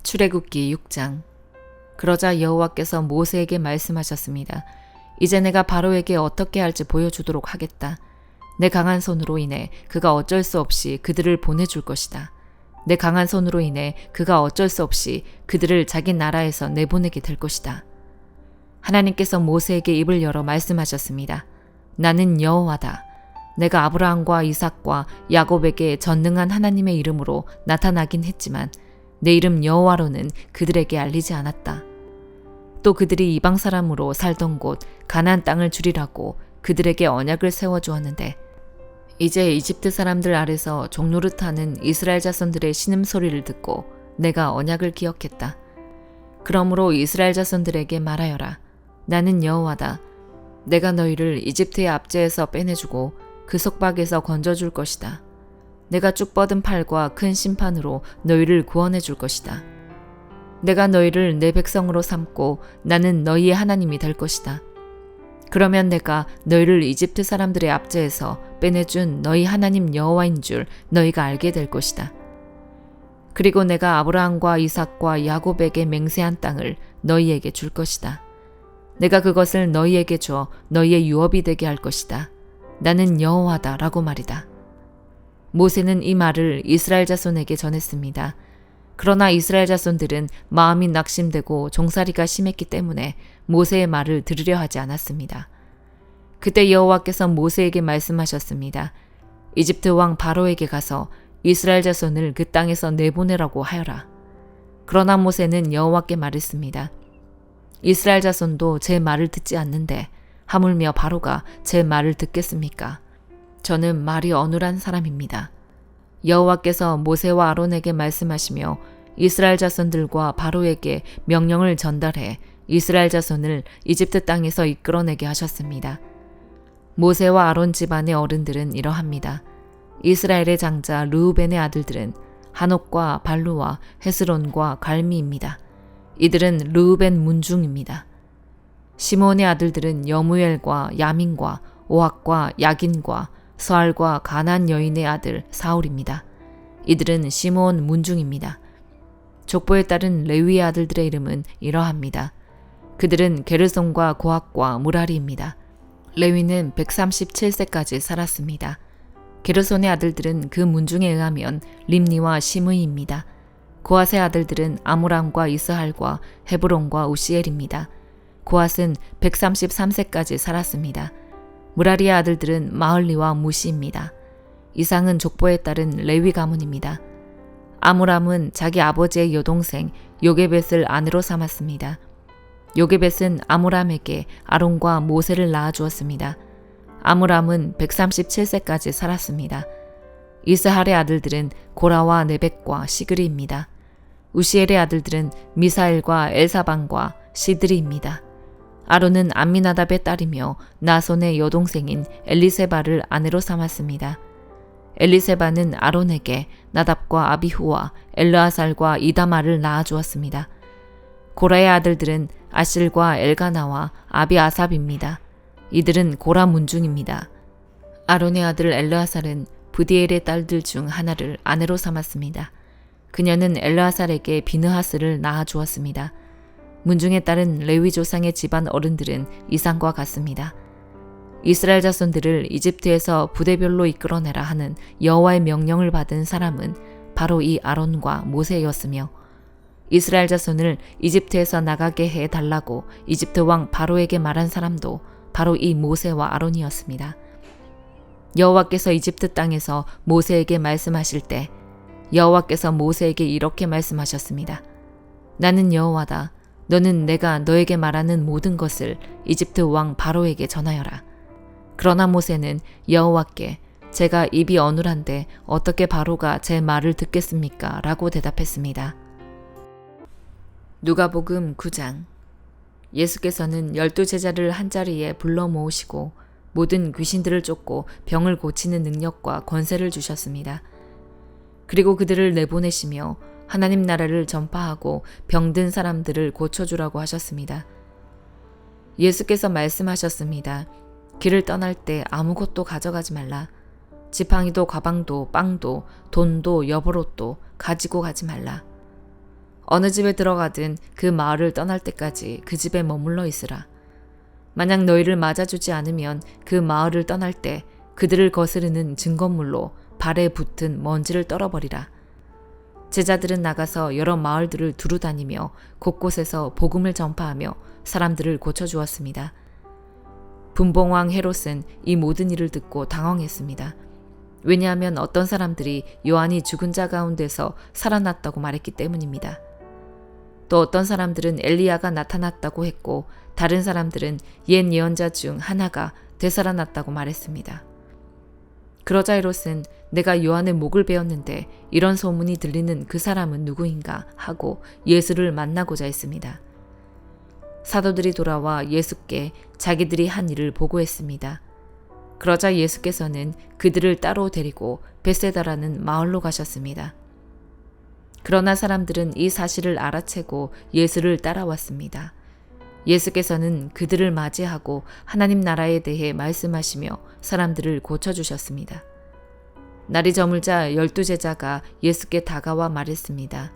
출애굽기 6장. 그러자 여호와께서 모세에게 말씀하셨습니다. 이제 내가 바로에게 어떻게 할지 보여주도록 하겠다. 내 강한 손으로 인해 그가 어쩔 수 없이 그들을 보내줄 것이다. 내 강한 손으로 인해 그가 어쩔 수 없이 그들을 자기 나라에서 내보내게 될 것이다. 하나님께서 모세에게 입을 열어 말씀하셨습니다. 나는 여호와다. 내가 아브라함과 이삭과 야곱에게 전능한 하나님의 이름으로 나타나긴 했지만 내 이름 여호와로는 그들에게 알리지 않았다. 또 그들이 이방 사람으로 살던 곳 가나안 땅을 주리라고 그들에게 언약을 세워주었는데 이제 이집트 사람들 아래서 종노릇하는 이스라엘 자손들의 신음소리를 듣고 내가 언약을 기억했다. 그러므로 이스라엘 자손들에게 말하여라. 나는 여호와다. 내가 너희를 이집트의 압제에서 빼내주고 그 속박에서 건져줄 것이다. 내가 쭉 뻗은 팔과 큰 심판으로 너희를 구원해 줄 것이다. 내가 너희를 내 백성으로 삼고 나는 너희의 하나님이 될 것이다. 그러면 내가 너희를 이집트 사람들의 압제에서 빼내준 너희 하나님 여호와인 줄 너희가 알게 될 것이다. 그리고 내가 아브라함과 이삭과 야곱에게 맹세한 땅을 너희에게 줄 것이다. 내가 그것을 너희에게 줘 너희의 유업이 되게 할 것이다. 나는 여호와다 라고 말이다. 모세는 이 말을 이스라엘 자손에게 전했습니다. 그러나 이스라엘 자손들은 마음이 낙심되고 종살이가 심했기 때문에 모세의 말을 들으려 하지 않았습니다. 그때 여호와께서 모세에게 말씀하셨습니다. 이집트 왕 바로에게 가서 이스라엘 자손을 그 땅에서 내보내라고 하여라. 그러나 모세는 여호와께 말했습니다. 이스라엘 자손도 제 말을 듣지 않는데 하물며 바로가 제 말을 듣겠습니까? 저는 말이 어눌한 사람입니다. 여호와께서 모세와 아론에게 말씀하시며 이스라엘 자손들과 바로에게 명령을 전달해 이스라엘 자손을 이집트 땅에서 이끌어내게 하셨습니다. 모세와 아론 집안의 어른들은 이러합니다. 이스라엘의 장자 르우벤의 아들들은 하녹과 발루와 헤스론과 갈미입니다. 이들은 르우벤 문중입니다. 시몬의 아들들은 여무엘과 야민과 오학과 야긴과 스알과 가나안 여인의 아들 사울입니다. 이들은 시므온 문중입니다. 족보에 따른 레위의 아들들의 이름은 이러합니다. 그들은 게르손과 고학과 무라리입니다. 레위는 137세까지 살았습니다. 게르손의 아들들은 그 문중에 의하면 림니와 시므이입니다. 고핫의 아들들은 아므람과 이스할과 헤브론과 우시엘입니다. 고핫은 133세까지 살았습니다. 무라리의 아들들은 마흘리와 무시입니다. 이상은 족보에 따른 레위 가문입니다. 아므람은 자기 아버지의 여동생 요게벳을 아내로 삼았습니다. 요게벳은 아므람에게 아론과 모세를 낳아주었습니다. 아므람은 137세까지 살았습니다. 이스할의 아들들은 고라와 네벡과 시그리입니다. 우시엘의 아들들은 미사엘과 엘사반과 시드리입니다. 아론은 암미나답의 딸이며 나손의 여동생인 엘리세바를 아내로 삼았습니다. 엘리세바는 아론에게 나답과 아비후와 엘르아살과 이다마를 낳아주었습니다. 고라의 아들들은 아실과 엘가나와 아비아삽입니다. 이들은 고라 문중입니다. 아론의 아들 엘르아살은 부디엘의 딸들 중 하나를 아내로 삼았습니다. 그녀는 엘르아살에게 비느하스를 낳아주었습니다. 문중에 따른 레위 조상의 집안 어른들은 이상과 같습니다. 이스라엘 자손들을 이집트에서 부대별로 이끌어내라 하는 여호와의 명령을 받은 사람은 바로 이 아론과 모세였으며 이스라엘 자손을 이집트에서 나가게 해달라고 이집트 왕 바로에게 말한 사람도 바로 이 모세와 아론이었습니다. 여호와께서 이집트 땅에서 모세에게 말씀하실 때 여호와께서 모세에게 이렇게 말씀하셨습니다. 나는 여호와다. 너는 내가 너에게 말하는 모든 것을 이집트 왕 바로에게 전하여라. 그러나 모세는 여호와께 제가 입이 어눌한데 어떻게 바로가 제 말을 듣겠습니까? 라고 대답했습니다. 누가복음 9장. 예수께서는 12제자를 한자리에 불러 모으시고 모든 귀신들을 쫓고 병을 고치는 능력과 권세를 주셨습니다. 그리고 그들을 내보내시며 하나님 나라를 전파하고 병든 사람들을 고쳐주라고 하셨습니다. 예수께서 말씀하셨습니다. 길을 떠날 때 아무것도 가져가지 말라. 지팡이도 가방도 빵도 돈도 여벌옷도 가지고 가지 말라. 어느 집에 들어가든 그 마을을 떠날 때까지 그 집에 머물러 있으라. 만약 너희를 맞아주지 않으면 그 마을을 떠날 때 그들을 거스르는 증거물로 발에 붙은 먼지를 떨어버리라. 제자들은 나가서 여러 마을들을 두루 다니며 곳곳에서 복음을 전파하며 사람들을 고쳐주었습니다. 분봉왕 헤롯은 이 모든 일을 듣고 당황했습니다. 왜냐하면 어떤 사람들이 요한이 죽은 자 가운데서 살아났다고 말했기 때문입니다. 또 어떤 사람들은 엘리야가 나타났다고 했고 다른 사람들은 옛 예언자 중 하나가 되살아났다고 말했습니다. 그러자 헤롯은 내가 요한의 목을 베었는데 이런 소문이 들리는 그 사람은 누구인가 하고 예수를 만나고자 했습니다. 사도들이 돌아와 예수께 자기들이 한 일을 보고했습니다. 그러자 예수께서는 그들을 따로 데리고 베세다라는 마을로 가셨습니다. 그러나 사람들은 이 사실을 알아채고 예수를 따라왔습니다. 예수께서는 그들을 맞이하고 하나님 나라에 대해 말씀하시며 사람들을 고쳐주셨습니다. 날이 저물자 12제자가 예수께 다가와 말했습니다.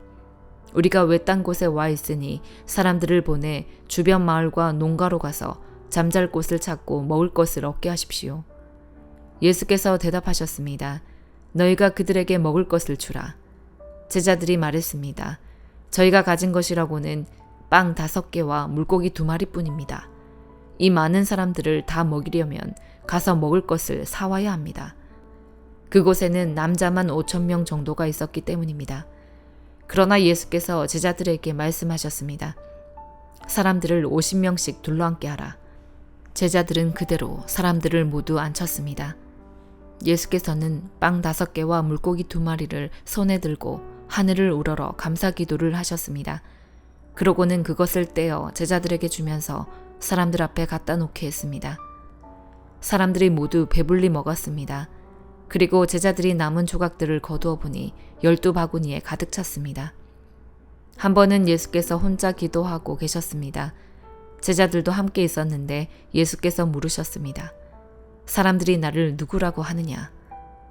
우리가 외딴 곳에 와 있으니 사람들을 보내 주변 마을과 농가로 가서 잠잘 곳을 찾고 먹을 것을 얻게 하십시오. 예수께서 대답하셨습니다. 너희가 그들에게 먹을 것을 주라. 제자들이 말했습니다. 저희가 가진 것이라고는 빵 5개와 물고기 2마리뿐입니다. 이 많은 사람들을 다 먹이려면 가서 먹을 것을 사와야 합니다. 그곳에는 남자만 5,000명 정도가 있었기 때문입니다. 그러나 예수께서 제자들에게 말씀하셨습니다. 사람들을 50명씩 둘러앉게 하라. 제자들은 그대로 사람들을 모두 앉혔습니다. 예수께서는 빵 5개와 물고기 2마리를 손에 들고 하늘을 우러러 감사 기도를 하셨습니다. 그러고는 그것을 떼어 제자들에게 주면서 사람들 앞에 갖다 놓게 했습니다. 사람들이 모두 배불리 먹었습니다. 그리고 제자들이 남은 조각들을 거두어 보니 12바구니에 가득 찼습니다. 한 번은 예수께서 혼자 기도하고 계셨습니다. 제자들도 함께 있었는데 예수께서 물으셨습니다. 사람들이 나를 누구라고 하느냐?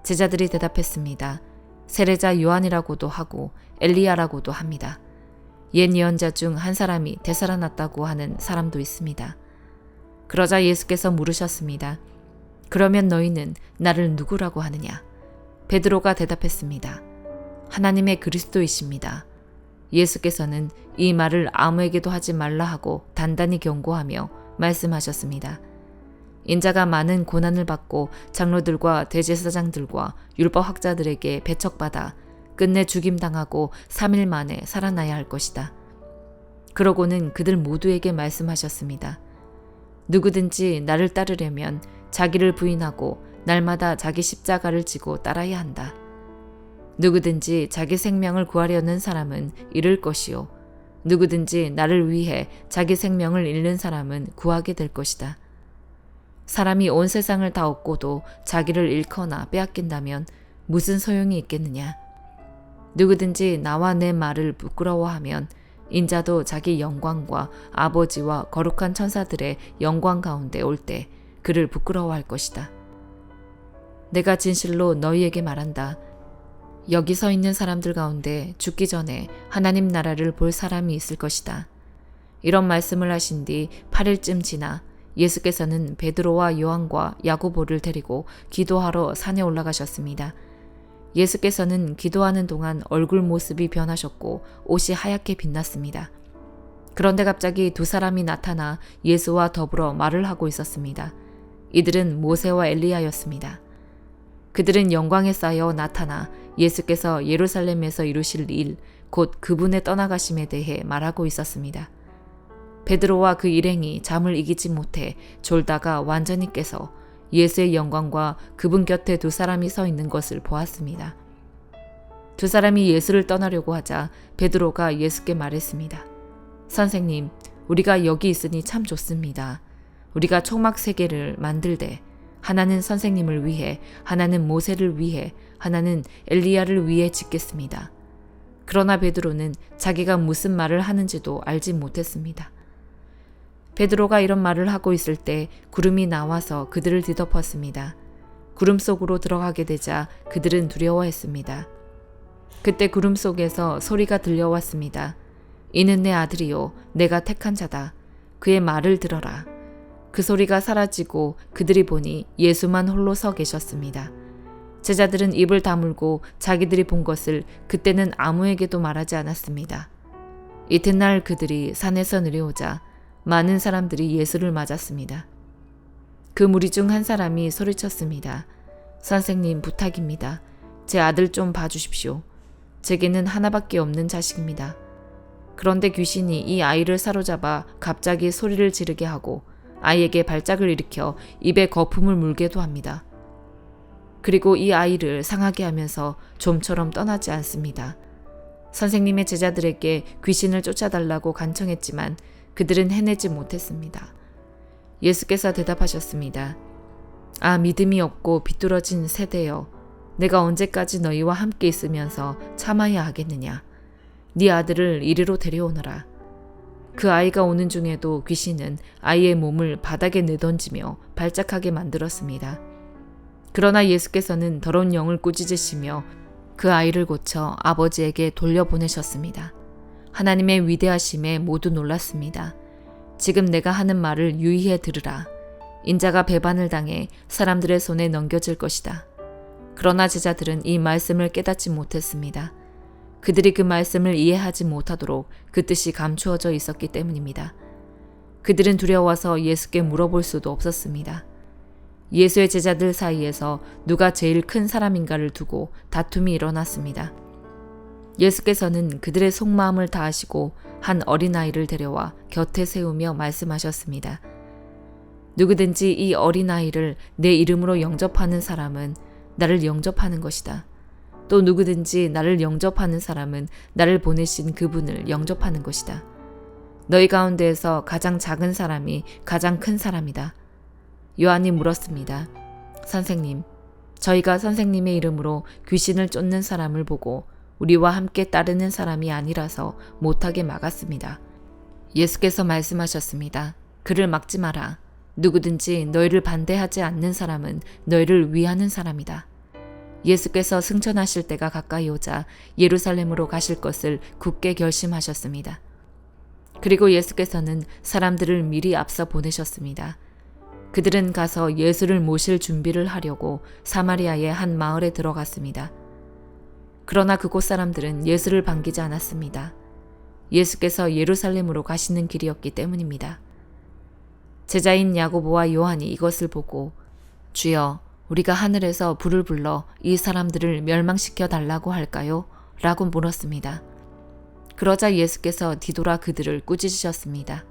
제자들이 대답했습니다. 세례자 요한이라고도 하고 엘리야라고도 합니다. 옛 예언자 중 한 사람이 되살아났다고 하는 사람도 있습니다. 그러자 예수께서 물으셨습니다. 그러면 너희는 나를 누구라고 하느냐? 베드로가 대답했습니다. 하나님의 그리스도이십니다. 예수께서는 이 말을 아무에게도 하지 말라 하고 단단히 경고하며 말씀하셨습니다. 인자가 많은 고난을 받고 장로들과 대제사장들과 율법학자들에게 배척받아 끝내 죽임당하고 3일 만에 살아나야 할 것이다. 그러고는 그들 모두에게 말씀하셨습니다. 누구든지 나를 따르려면 자기를 부인하고 날마다 자기 십자가를 지고 따라야 한다. 누구든지 자기 생명을 구하려는 사람은 잃을 것이요. 누구든지 나를 위해 자기 생명을 잃는 사람은 구하게 될 것이다. 사람이 온 세상을 다 얻고도 자기를 잃거나 빼앗긴다면 무슨 소용이 있겠느냐. 누구든지 나와 내 말을 부끄러워하면 인자도 자기 영광과 아버지와 거룩한 천사들의 영광 가운데 올 때 그를 부끄러워할 것이다. 내가 진실로 너희에게 말한다. 여기 서 있는 사람들 가운데 죽기 전에 하나님 나라를 볼 사람이 있을 것이다. 이런 말씀을 하신 뒤 8일쯤 지나 예수께서는 베드로와 요한과 야고보를 데리고 기도하러 산에 올라가셨습니다. 예수께서는 기도하는 동안 얼굴 모습이 변하셨고 옷이 하얗게 빛났습니다. 그런데 갑자기 2사람이 나타나 예수와 더불어 말을 하고 있었습니다. 이들은 모세와 엘리야였습니다. 그들은 영광에 쌓여 나타나 예수께서 예루살렘에서 이루실 일, 곧 그분의 떠나가심에 대해 말하고 있었습니다. 베드로와 그 일행이 잠을 이기지 못해 졸다가 완전히 깨서 예수의 영광과 그분 곁에 2사람이 서 있는 것을 보았습니다. 2사람이 예수를 떠나려고 하자 베드로가 예수께 말했습니다. 선생님, 우리가 여기 있으니 참 좋습니다. 우리가 초막 3개를 만들되 하나는 선생님을 위해, 하나는 모세를 위해, 하나는 엘리야를 위해 짓겠습니다. 그러나 베드로는 자기가 무슨 말을 하는지도 알지 못했습니다. 베드로가 이런 말을 하고 있을 때 구름이 나와서 그들을 뒤덮었습니다. 구름 속으로 들어가게 되자 그들은 두려워했습니다. 그때 구름 속에서 소리가 들려왔습니다. 이는 내 아들이요 내가 택한 자다. 그의 말을 들어라. 그 소리가 사라지고 그들이 보니 예수만 홀로 서 계셨습니다. 제자들은 입을 다물고 자기들이 본 것을 그때는 아무에게도 말하지 않았습니다. 이튿날 그들이 산에서 내려오자 많은 사람들이 예수를 맞았습니다. 그 무리 중 한 사람이 소리쳤습니다. 선생님, 부탁입니다. 제 아들 좀 봐주십시오. 제게는 하나밖에 없는 자식입니다. 그런데 귀신이 이 아이를 사로잡아 갑자기 소리를 지르게 하고 아이에게 발작을 일으켜 입에 거품을 물게도 합니다. 그리고 이 아이를 상하게 하면서 좀처럼 떠나지 않습니다. 선생님의 제자들에게 귀신을 쫓아달라고 간청했지만 그들은 해내지 못했습니다. 예수께서 대답하셨습니다. 아, 믿음이 없고 비뚤어진 세대여, 내가 언제까지 너희와 함께 있으면서 참아야 하겠느냐. 네 아들을 이리로 데려오너라. 그 아이가 오는 중에도 귀신은 아이의 몸을 바닥에 내던지며 발작하게 만들었습니다. 그러나 예수께서는 더러운 영을 꾸짖으시며 그 아이를 고쳐 아버지에게 돌려보내셨습니다. 하나님의 위대하심에 모두 놀랐습니다. 지금 내가 하는 말을 유의해 들으라. 인자가 배반을 당해 사람들의 손에 넘겨질 것이다. 그러나 제자들은 이 말씀을 깨닫지 못했습니다. 그들이 그 말씀을 이해하지 못하도록 그 뜻이 감추어져 있었기 때문입니다. 그들은 두려워서 예수께 물어볼 수도 없었습니다. 예수의 제자들 사이에서 누가 제일 큰 사람인가를 두고 다툼이 일어났습니다. 예수께서는 그들의 속마음을 다 아시고 한 어린아이를 데려와 곁에 세우며 말씀하셨습니다. 누구든지 이 어린아이를 내 이름으로 영접하는 사람은 나를 영접하는 것이다. 또 누구든지 나를 영접하는 사람은 나를 보내신 그분을 영접하는 것이다. 너희 가운데에서 가장 작은 사람이 가장 큰 사람이다. 요한이 물었습니다. 선생님, 저희가 선생님의 이름으로 귀신을 쫓는 사람을 보고 우리와 함께 따르는 사람이 아니라서 못하게 막았습니다. 예수께서 말씀하셨습니다. 그를 막지 마라. 누구든지 너희를 반대하지 않는 사람은 너희를 위하는 사람이다. 예수께서 승천하실 때가 가까이 오자 예루살렘으로 가실 것을 굳게 결심하셨습니다. 그리고 예수께서는 사람들을 미리 앞서 보내셨습니다. 그들은 가서 예수를 모실 준비를 하려고 사마리아의 한 마을에 들어갔습니다. 그러나 그곳 사람들은 예수를 반기지 않았습니다. 예수께서 예루살렘으로 가시는 길이었기 때문입니다. 제자인 야고보와 요한이 이것을 보고 주여, 우리가 하늘에서 불을 불러 이 사람들을 멸망시켜 달라고 할까요? 라고 물었습니다. 그러자 예수께서 뒤돌아 그들을 꾸짖으셨습니다.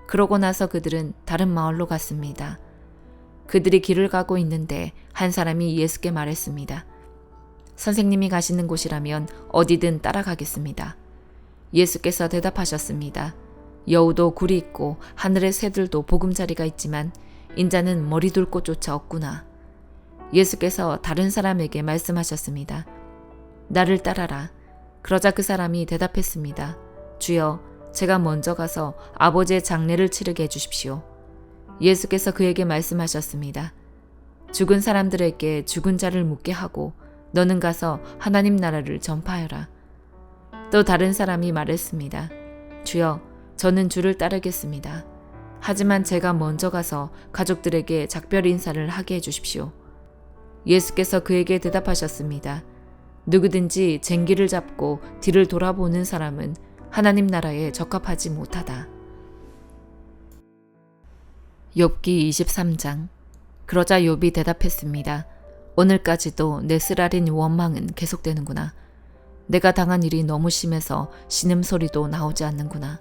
그러고 나서 그들은 다른 마을로 갔습니다. 그들이 길을 가고 있는데 한 사람이 예수께 말했습니다. 선생님이 가시는 곳이라면 어디든 따라가겠습니다. 예수께서 대답하셨습니다. 여우도 굴이 있고 하늘의 새들도 보금자리가 있지만 인자는 머리 둘 곳조차 없구나. 예수께서 다른 사람에게 말씀하셨습니다. 나를 따라라. 그러자 그 사람이 대답했습니다. 주여, 제가 먼저 가서 아버지의 장례를 치르게 해주십시오. 예수께서 그에게 말씀하셨습니다. 죽은 사람들에게 죽은 자를 묻게 하고 너는 가서 하나님 나라를 전파하여라. 또 다른 사람이 말했습니다. 주여, 저는 주를 따르겠습니다. 하지만 제가 먼저 가서 가족들에게 작별 인사를 하게 해주십시오. 예수께서 그에게 대답하셨습니다. 누구든지 쟁기를 잡고 뒤를 돌아보는 사람은 하나님 나라에 적합하지 못하다. 욥기 23장. 그러자 욥이 대답했습니다. 오늘까지도 내 쓰라린 원망은 계속되는구나. 내가 당한 일이 너무 심해서 신음소리도 나오지 않는구나.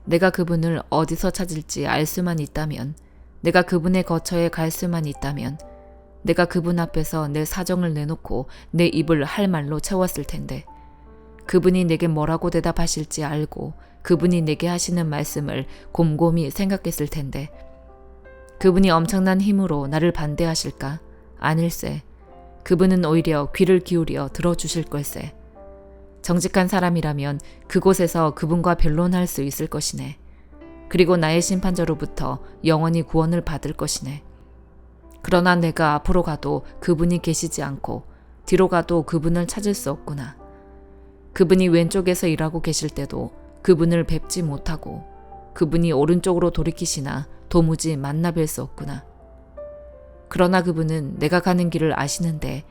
내가 그분을 어디서 찾을지 알 수만 있다면, 내가 그분의 거처에 갈 수만 있다면, 내가 그분 앞에서 내 사정을 내놓고 내 입을 할 말로 채웠을 텐데, 그분이 내게 뭐라고 대답하실지 알고 그분이 내게 하시는 말씀을 곰곰이 생각했을 텐데, 그분이 엄청난 힘으로 나를 반대하실까? 아닐세. 그분은 오히려 귀를 기울여 들어주실 걸세. 정직한 사람이라면 그곳에서 그분과 변론할 수 있을 것이네. 그리고 나의 심판자로부터 영원히 구원을 받을 것이네. 그러나 내가 앞으로 가도 그분이 계시지 않고 뒤로 가도 그분을 찾을 수 없구나. 그분이 왼쪽에서 일하고 계실 때도 그분을 뵙지 못하고 그분이 오른쪽으로 돌이키시나 도무지 만나 뵐 수 없구나. 그러나 그분은 내가 가는 길을 아시는데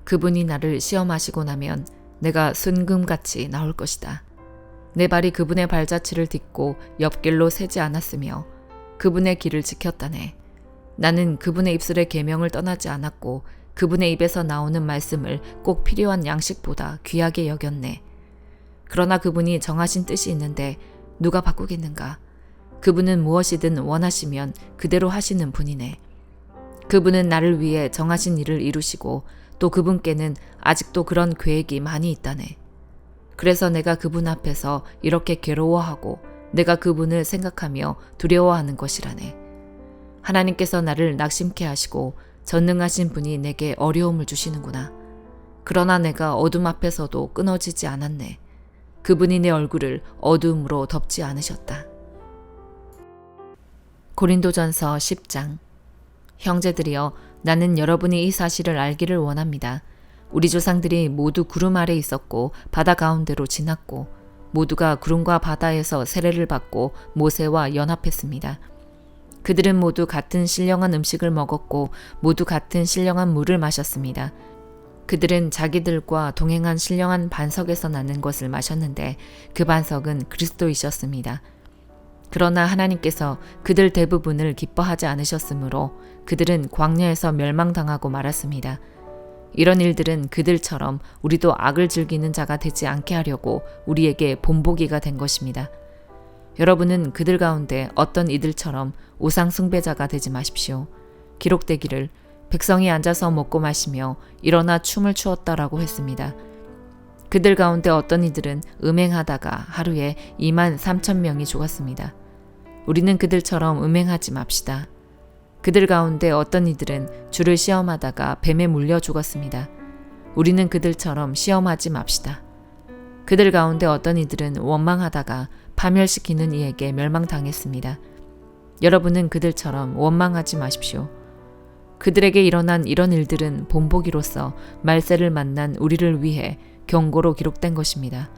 그분이 나를 시험하시고 나면 내가 순금같이 나올 것이다. 내 발이 그분의 발자취를 딛고 옆길로 새지 않았으며 그분의 길을 지켰다네. 나는 그분의 입술의 계명을 떠나지 않았고 그분의 입에서 나오는 말씀을 꼭 필요한 양식보다 귀하게 여겼네. 그러나 그분이 정하신 뜻이 있는데 누가 바꾸겠는가? 그분은 무엇이든 원하시면 그대로 하시는 분이네. 그분은 나를 위해 정하신 일을 이루시고 또 그분께는 아직도 그런 계획이 많이 있다네. 그래서 내가 그분 앞에서 이렇게 괴로워하고 내가 그분을 생각하며 두려워하는 것이라네. 하나님께서 나를 낙심케 하시고 전능하신 분이 내게 어려움을 주시는구나. 그러나 내가 어둠 앞에서도 끊어지지 않았네. 그분이 내 얼굴을 어둠으로 덮지 않으셨다. 고린도전서 10장. 형제들이여, 나는 여러분이 이 사실을 알기를 원합니다. 우리 조상들이 모두 구름 아래 있었고 바다 가운데로 지났고 모두가 구름과 바다에서 세례를 받고 모세와 연합했습니다. 그들은 모두 같은 신령한 음식을 먹었고 모두 같은 신령한 물을 마셨습니다. 그들은 자기들과 동행한 신령한 반석에서 나는 것을 마셨는데 그 반석은 그리스도이셨습니다. 그러나 하나님께서 그들 대부분을 기뻐하지 않으셨으므로 그들은 광야에서 멸망당하고 말았습니다. 이런 일들은 그들처럼 우리도 악을 즐기는 자가 되지 않게 하려고 우리에게 본보기가 된 것입니다. 여러분은 그들 가운데 어떤 이들처럼 우상 숭배자가 되지 마십시오. 기록되기를 백성이 앉아서 먹고 마시며 일어나 춤을 추었다라고 했습니다. 그들 가운데 어떤 이들은 음행하다가 하루에 23,000명이 죽었습니다. 우리는 그들처럼 음행하지 맙시다. 그들 가운데 어떤 이들은 주를 시험하다가 뱀에 물려 죽었습니다. 우리는 그들처럼 시험하지 맙시다. 그들 가운데 어떤 이들은 원망하다가 파멸시키는 이에게 멸망당했습니다. 여러분은 그들처럼 원망하지 마십시오. 그들에게 일어난 이런 일들은 본보기로서 말세를 만난 우리를 위해 경고로 기록된 것입니다.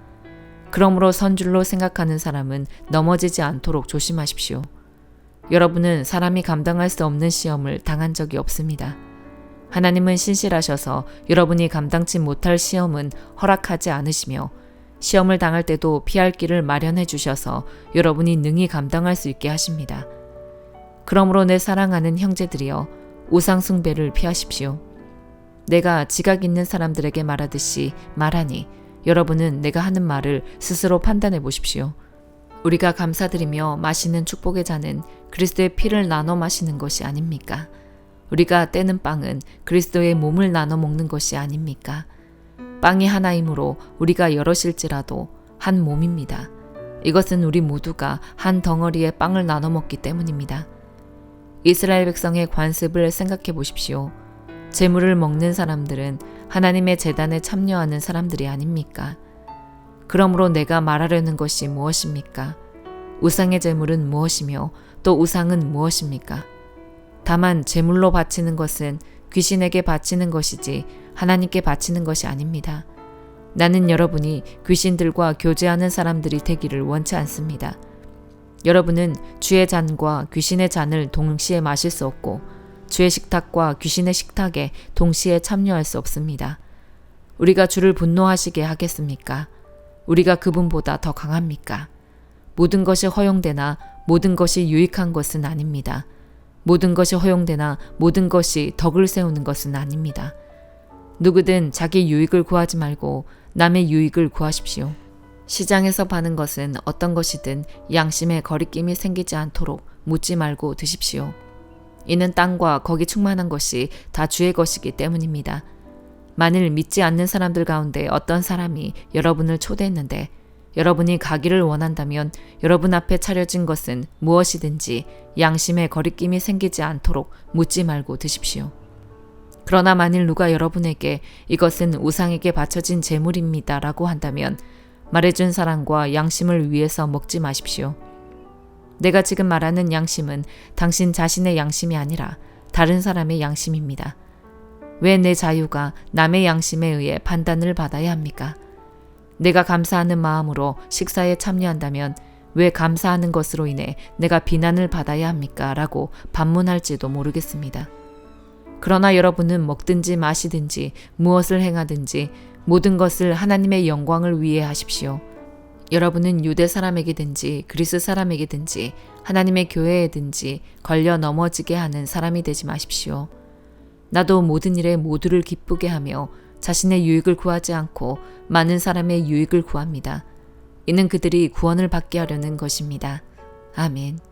그러므로 선줄로 생각하는 사람은 넘어지지 않도록 조심하십시오. 여러분은 사람이 감당할 수 없는 시험을 당한 적이 없습니다. 하나님은 신실하셔서 여러분이 감당치 못할 시험은 허락하지 않으시며 시험을 당할 때도 피할 길을 마련해 주셔서 여러분이 능히 감당할 수 있게 하십니다. 그러므로 내 사랑하는 형제들이여, 우상 숭배를 피하십시오. 내가 지각 있는 사람들에게 말하듯이 말하니 여러분은 내가 하는 말을 스스로 판단해 보십시오. 우리가 감사드리며 마시는 축복의 잔은 그리스도의 피를 나눠 마시는 것이 아닙니까? 우리가 떼는 빵은 그리스도의 몸을 나눠 먹는 것이 아닙니까? 빵이 하나이므로 우리가 여럿일지라도 한 몸입니다. 이것은 우리 모두가 한 덩어리의 빵을 나눠 먹기 때문입니다. 이스라엘 백성의 관습을 생각해 보십시오. 제물을 먹는 사람들은 하나님의 제단에 참여하는 사람들이 아닙니까? 그러므로 내가 말하려는 것이 무엇입니까? 우상의 제물은 무엇이며 또 우상은 무엇입니까? 다만 제물로 바치는 것은 귀신에게 바치는 것이지 하나님께 바치는 것이 아닙니다. 나는 여러분이 귀신들과 교제하는 사람들이 되기를 원치 않습니다. 여러분은 주의 잔과 귀신의 잔을 동시에 마실 수 없고 주의 식탁과 귀신의 식탁에 동시에 참여할 수 없습니다. 우리가 주를 분노하시게 하겠습니까? 우리가 그분보다 더 강합니까? 모든 것이 허용되나 모든 것이 유익한 것은 아닙니다. 모든 것이 허용되나 모든 것이 덕을 세우는 것은 아닙니다. 누구든 자기 유익을 구하지 말고 남의 유익을 구하십시오. 시장에서 파는 것은 어떤 것이든 양심에 거리낌이 생기지 않도록 묻지 말고 드십시오. 이는 땅과 거기 충만한 것이 다 주의 것이기 때문입니다. 만일 믿지 않는 사람들 가운데 어떤 사람이 여러분을 초대했는데 여러분이 가기를 원한다면 여러분 앞에 차려진 것은 무엇이든지 양심에 거리낌이 생기지 않도록 묻지 말고 드십시오. 그러나 만일 누가 여러분에게 이것은 우상에게 바쳐진 제물입니다 라고 한다면 말해준 사람과 양심을 위해서 먹지 마십시오. 내가 지금 말하는 양심은 당신 자신의 양심이 아니라 다른 사람의 양심입니다. 왜 내 자유가 남의 양심에 의해 판단을 받아야 합니까? 내가 감사하는 마음으로 식사에 참여한다면 왜 감사하는 것으로 인해 내가 비난을 받아야 합니까? 라고 반문할지도 모르겠습니다. 그러나 여러분은 먹든지 마시든지 무엇을 행하든지 모든 것을 하나님의 영광을 위해 하십시오. 여러분은 유대 사람에게든지 그리스 사람에게든지 하나님의 교회에든지 걸려 넘어지게 하는 사람이 되지 마십시오. 나도 모든 일에 모두를 기쁘게 하며 자신의 유익을 구하지 않고 많은 사람의 유익을 구합니다. 이는 그들이 구원을 받게 하려는 것입니다. 아멘.